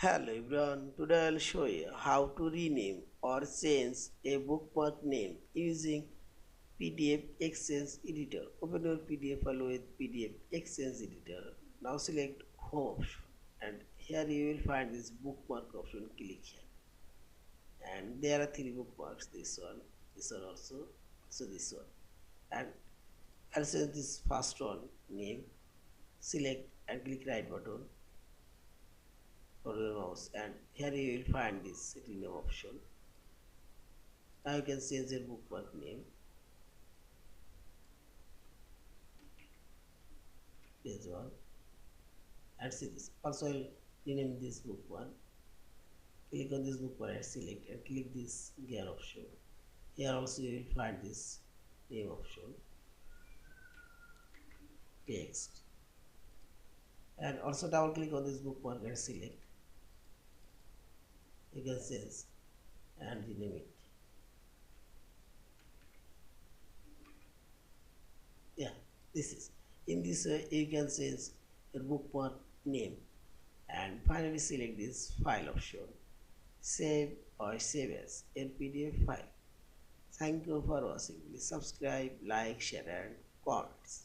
Hello everyone, today I'll show you how to rename or change a bookmark name using PDF XChange Editor. Open your PDF file with PDF XChange Editor. Now select Home option and here you will find this bookmark option. Click here and there are three bookmarks, this one also this one, and I'll change this first one name. Select and click right button for your mouse and here you will find this rename option. Now you can change your bookmark name. Page 1 and see this. Also I'll rename this bookmark. Click on this bookmark and select and click this gear option. Here also you will find this name option, text, and also double click on this bookmark and select. You can change and rename it. Yeah, this is. In this way you can change your bookmark name and finally select this file option. Save or save as a PDF file. Thank you for watching. Please subscribe, like, share and comments.